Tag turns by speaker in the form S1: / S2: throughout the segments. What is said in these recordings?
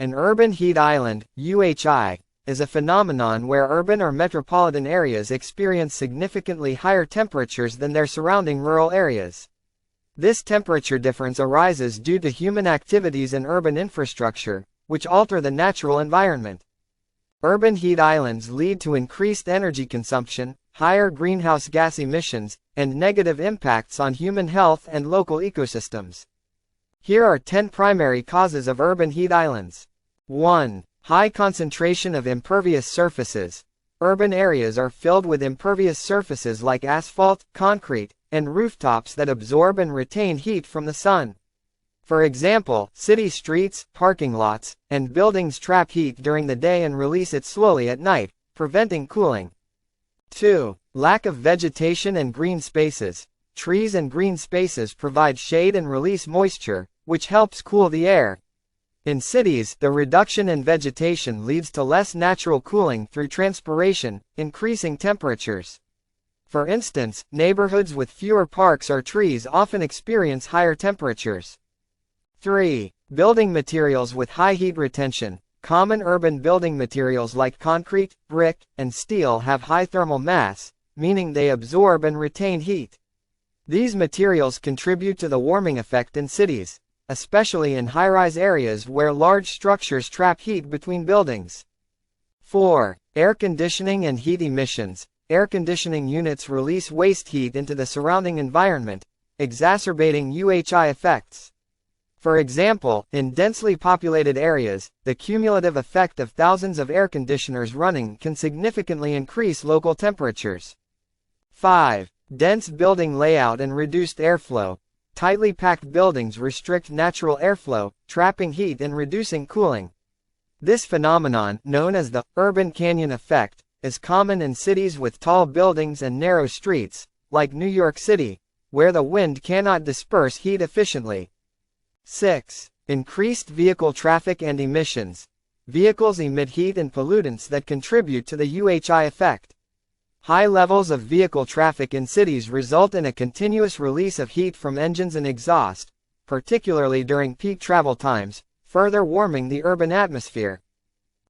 S1: An urban heat island, UHI, is a phenomenon where urban or metropolitan areas experience significantly higher temperatures than their surrounding rural areas. This temperature difference arises due to human activities and urban infrastructure, which alter the natural environment. Urban heat islands lead to increased energy consumption, higher greenhouse gas emissions, and negative impacts on human health and local ecosystems. Here are 10 primary causes of urban heat islands. 1. High concentration of impervious surfaces. Urban areas are filled with impervious surfaces like asphalt, concrete, and rooftops that absorb and retain heat from the sun. For example, city streets, parking lots, and buildings trap heat during the day and release it slowly at night, preventing cooling. 2. Lack of vegetation and green spaces. Trees and green spaces provide shade and release moisture, which helps cool the air. In cities, the reduction in vegetation leads to less natural cooling through transpiration, increasing temperatures. For instance, neighborhoods with fewer parks or trees often experience higher temperatures. 3. Building materials with high heat retention. Common urban building materials like concrete, brick, and steel have high thermal mass, meaning they absorb and retain heat. These materials contribute to the warming effect in cities, especially in high-rise areas where large structures trap heat between buildings. 4. Air conditioning and heat emissions. Air conditioning units release waste heat into the surrounding environment, exacerbating UHI effects. For example, in densely populated areas, the cumulative effect of thousands of air conditioners running can significantly increase local temperatures. 5. Dense building layout and reduced airflow. Tightly packed buildings restrict natural airflow, trapping heat and reducing cooling. This phenomenon, known as the urban canyon effect, is common in cities with tall buildings and narrow streets, like New York City, where the wind cannot disperse heat efficiently. 6. Increased vehicle traffic and emissions. Vehicles emit heat and pollutants that contribute to the UHI effect. High levels of vehicle traffic in cities result in a continuous release of heat from engines and exhaust, particularly during peak travel times, further warming the urban atmosphere.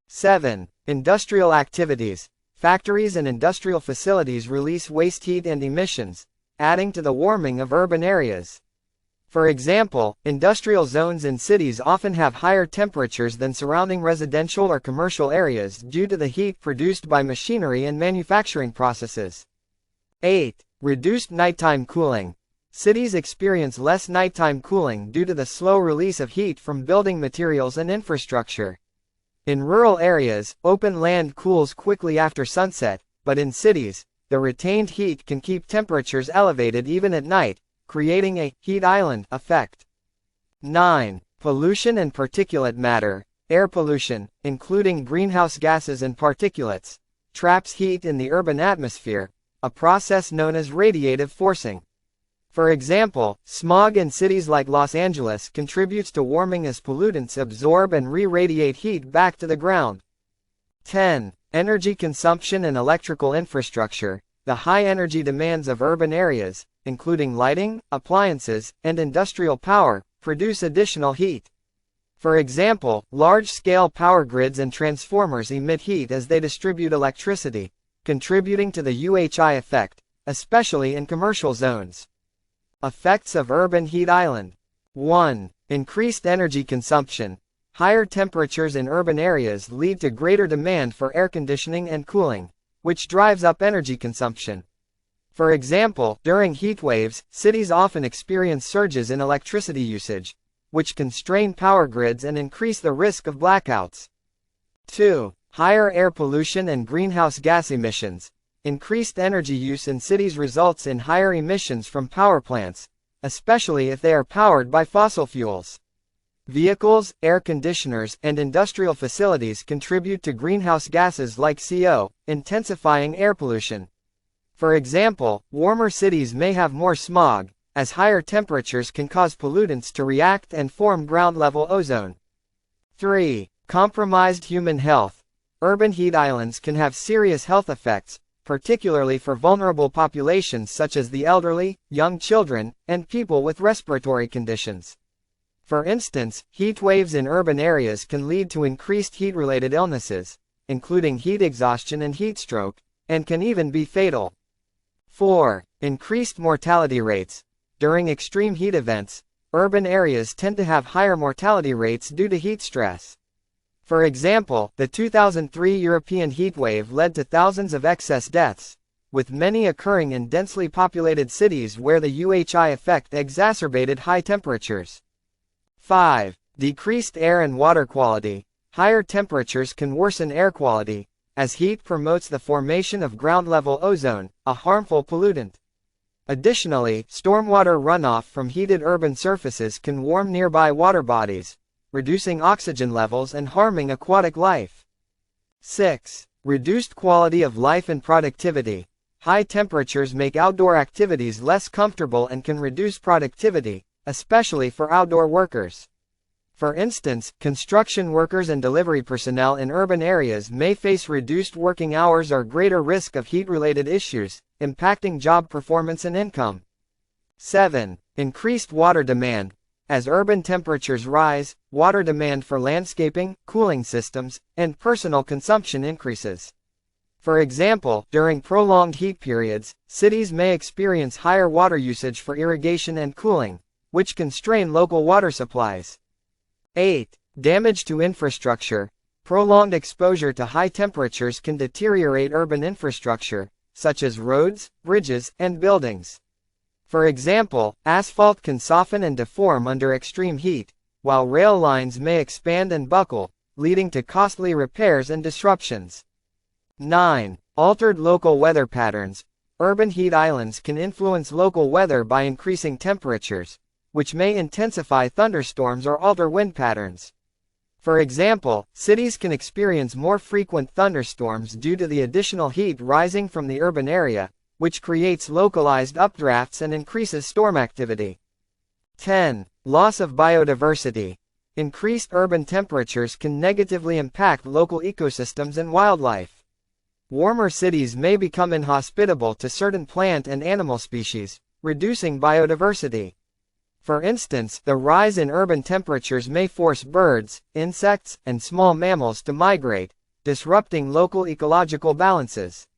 S1: 7. Industrial activities. Factories and industrial facilities release waste heat and emissions, adding to the warming of urban areas. For example, industrial zones in cities often have higher temperatures than surrounding residential or commercial areas due to the heat produced by machinery and manufacturing processes. 8. Reduced nighttime cooling. Cities experience less nighttime cooling due to the slow release of heat from building materials and infrastructure. In rural areas, open land cools quickly after sunset, but in cities, the retained heat can keep temperatures elevated even at night, creating a heat island effect. 9. Pollution and particulate matter. Air pollution, including greenhouse gases and particulates, traps heat in the urban atmosphere, a process known as radiative forcing. For example, smog in cities like Los Angeles contributes to warming as pollutants absorb and re-radiate heat back to the ground. 10. Energy consumption and electrical infrastructure. The high energy demands of urban areas, including lighting, appliances, and industrial power, produce additional heat. For example, large-scale power grids and transformers emit heat as they distribute electricity, contributing to the UHI effect, especially in commercial zones. Effects of urban heat island. 1. Increased energy consumption. Higher temperatures in urban areas lead to greater demand for air conditioning and cooling, which drives up energy consumption. For example, during heatwaves, cities often experience surges in electricity usage, which can strain power grids and increase the risk of blackouts. 2. Higher air pollution and greenhouse gas emissions. Increased energy use in cities results in higher emissions from power plants, especially if they are powered by fossil fuels. Vehicles, air conditioners, and industrial facilities contribute to greenhouse gases like CO, intensifying air pollution. For example, warmer cities may have more smog, as higher temperatures can cause pollutants to react and form ground-level ozone. 3. Compromised human health. Urban heat islands can have serious health effects, particularly for vulnerable populations such as the elderly, young children, and people with respiratory conditions. For instance, heat waves in urban areas can lead to increased heat-related illnesses, including heat exhaustion and heat stroke, and can even be fatal. 4. Increased mortality rates. During extreme heat events, urban areas tend to have higher mortality rates due to heat stress. For example, the 2003 European heatwave led to thousands of excess deaths, with many occurring in densely populated cities where the UHI effect exacerbated high temperatures. 5. Decreased air and water quality. Higher temperatures can worsen air quality, as heat promotes the formation of ground-level ozone, a harmful pollutant. Additionally, stormwater runoff from heated urban surfaces can warm nearby water bodies, reducing oxygen levels and harming aquatic life. 6. Reduced quality of life and productivity. High temperatures make outdoor activities less comfortable and can reduce productivity, especially for outdoor workers. For instance, construction workers and delivery personnel in urban areas may face reduced working hours or greater risk of heat-related issues, impacting job performance and income. 7. Increased water demand. As urban temperatures rise, water demand for landscaping, cooling systems, and personal consumption increases. For example, during prolonged heat periods, cities may experience higher water usage for irrigation and cooling, which can strain local water supplies. 8. Damage to infrastructure. Prolonged exposure to high temperatures can deteriorate urban infrastructure, such as roads, bridges, and buildings. For example, asphalt can soften and deform under extreme heat, while rail lines may expand and buckle, leading to costly repairs and disruptions. 9. Altered local weather patterns. Urban heat islands can influence local weather by increasing temperatures, which may intensify thunderstorms or alter wind patterns. For example, cities can experience more frequent thunderstorms due to the additional heat rising from the urban area, which creates localized updrafts and increases storm activity. 10. Loss of biodiversity. Increased urban temperatures can negatively impact local ecosystems and wildlife. Warmer cities may become inhospitable to certain plant and animal species, reducing biodiversity. For instance, the rise in urban temperatures may force birds, insects, and small mammals to migrate, disrupting local ecological balances.